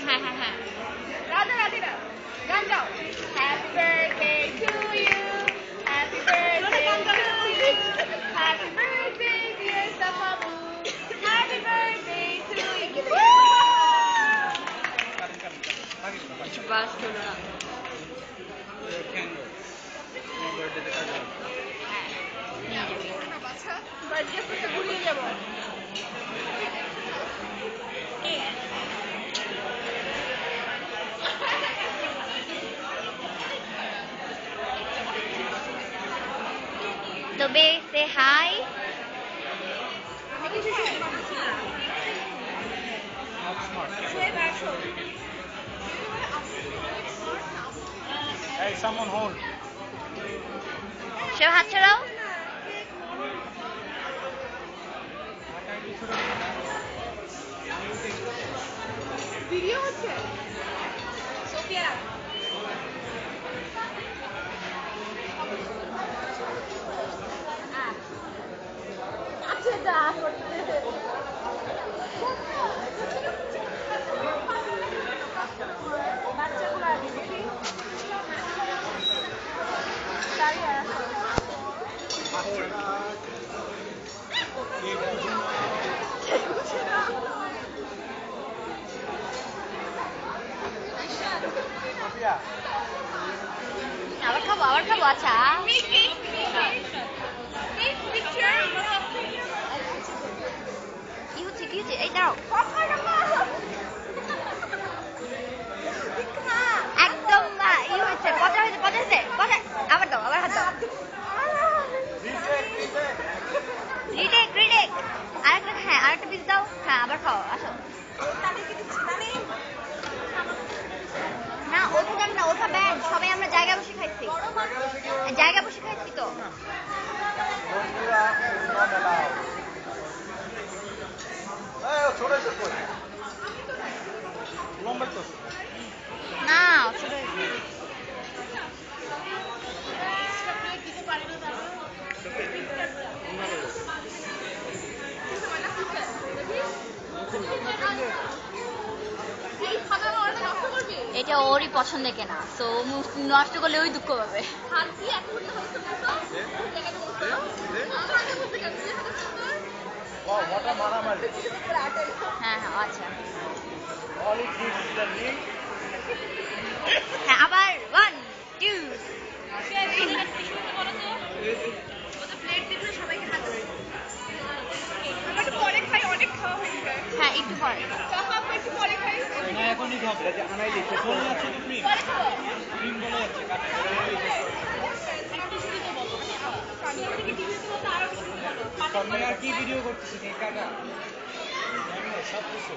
হ্যাঁ হ্যাঁ হ্যাঁ রাধা রাধে না গান গাও happy birthday to you happy birthday to you happy birthday dear সাফাবু হ্যাপি বার্থডে টু ইউ বাস হলো না বার্থডে করতে ভুলে যাবো Tobe, say hi. Hey, someone hold. Show হাত ছড়াও ভিডিও হচ্ছে সোফিয়া আচ্ছা দা করতে বাচ্চাগুলো আগে দেখি দাঁড়িয়ে আছে আবার খাবো আচ্ছা কি হচ্ছে এই দাও একদম ই হয়েছে পচা হয়েছে আবার দাও আবার হাত দাও রিটেক আরেকটা হ্যাঁ আরেকটা পিস দাও হ্যাঁ আবার খাও আসো না ওটা যাবে না ওটা ব্যান সবাই আমরা জায়গা বসে খাইছি তো না ছোট এটা ওরই পছন্দ কেনা তো নষ্ট করলে ওই দুঃখ পাবে হ্যাঁ আচ্ছা হ্যাঁ আবার 1 2 হ্যাঁ একটু পরে খাই এখনই খাবে আনাই দিচ্ছে চলে যাচ্ছে তো ক্রিম বলে যাচ্ছে আর কি ভিডিও করতেছি কাকা সব কিছু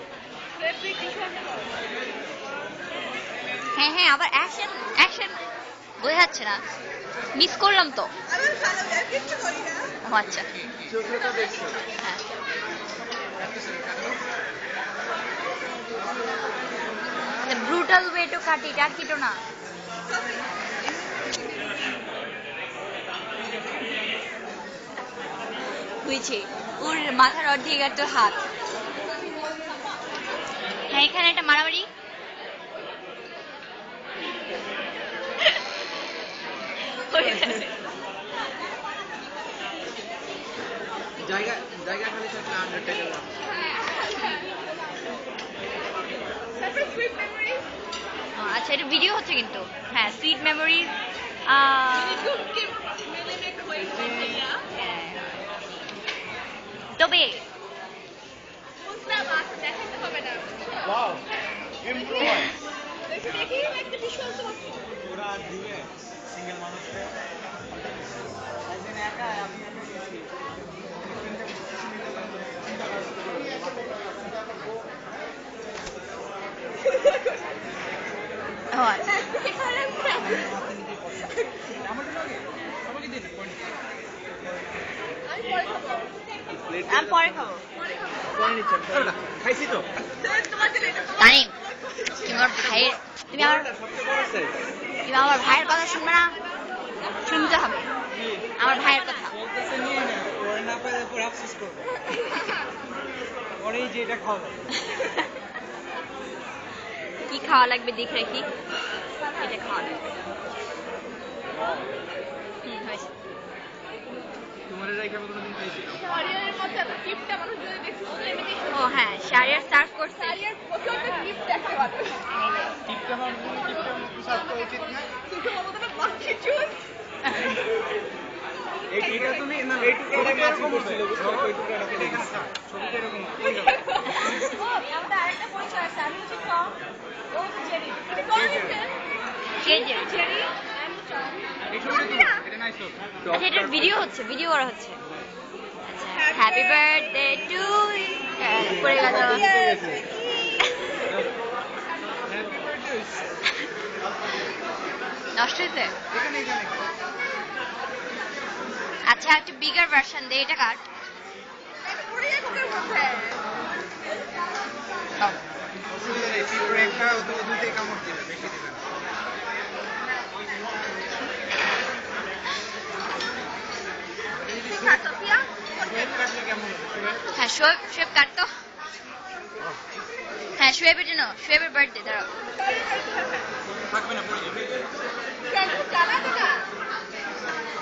হ্যাঁ আবার অ্যাকশন বোঝা যাচ্ছে না মিস করলাম তো আচ্ছা হ্যাঁ ব্রুটাল ওয়ে টু কাট ইট আর কিটো না হয়েছে ওর মাথার অর্ধেক আর তোর হাত হ্যাঁ এখানে একটা মারামারি জায়গা খালি থাকলে আন্ডারটেকার আচ্ছা এটা ভিডিও হচ্ছে কিন্তু হ্যাঁ সুইট মেমোরিজ তবে সিঙ্গেল মানুষকে একা আমি আমি পরে খাবো খাইছি তো তানিম তুমি আমার ভাইয়ের কথা শুনবে না শুনতে হবে আমার ভাইয়ের কথা বলতেছে নিয়ে না না পারে পরে আফসোস করবে পরে যে এটা খাওয়া কি খাওয়া লাগবে দেখে রাখি এটা খাওয়া লাগবে হয়েছে তোমার রেখে আমি কোনোদিন খাইছিলাম শাড়িয়ারের মধ্যে এত গিফটটা মানুষ যদি দেখছে এমনি ও হ্যাঁ শাড়িয়ার সার্ভ করছে শাড়িয়ার প্রচুর একটা গিফট দেখতে পাবে টিপটা আমার সার্ভ করা উচিত না কিন্তু আমাদের মাছি চুজ এইটা তুমি না এইটুকুটা এরকম ছিল বুঝছো এইটুকুটা এটা এখানে থাক ছবিটা এরকম কই গেল আমাদের আরেকটা পরিচয় আছে আমি হচ্ছে টম ও জেরি এটা কোন জেরি এই ছবিটা এটা নাইস হবে আচ্ছা এটার ভিডিও হচ্ছে ভিডিও করা হচ্ছে হ্যাপি বার্থডে টু পড়ে গেল নষ্ট হয়েছে এখানে এখানে আচ্ছা একটা বিগার ভার্সন দে এটা কাট অসুবিধা নেই পিঁপড়ে একটা ও তো দুটোই কামড় দিবে বেশি দিবে না কাটলে কেমন হবে হ্যাঁ শোয়েব কাটতো হ্যাঁ শোয়েবের জন্য শোয়েবের বার্থডে দাঁড়াও থাকবে না পড়ে যাবে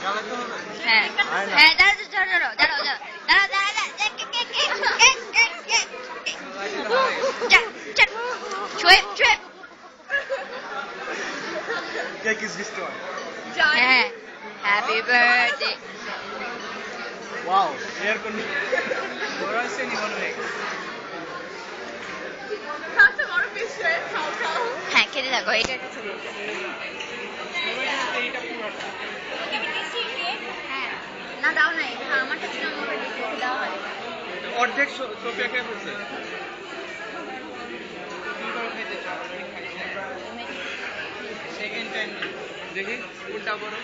জ্বালাতে হবে হ্যাঁ হ্যাঁ দাঁড়াও শোয়েব কেক ইজ ডিস্ট্রয়েড হ্যাঁ happy birthday wow air condition বড় আছে নি মনে হয় হ্যাঁ খেতে থাকো এটা একটা ছবি এইটা পুরোটা হ্যাঁ না দাও নাই আমারটা ছিল আমার দেওয়া হয় অর্ধেক সোফিয়া খেয়ে ফেলছে কিভাবে খেতে চাও সেকেন্ড টাইম দেখি উল্টা করো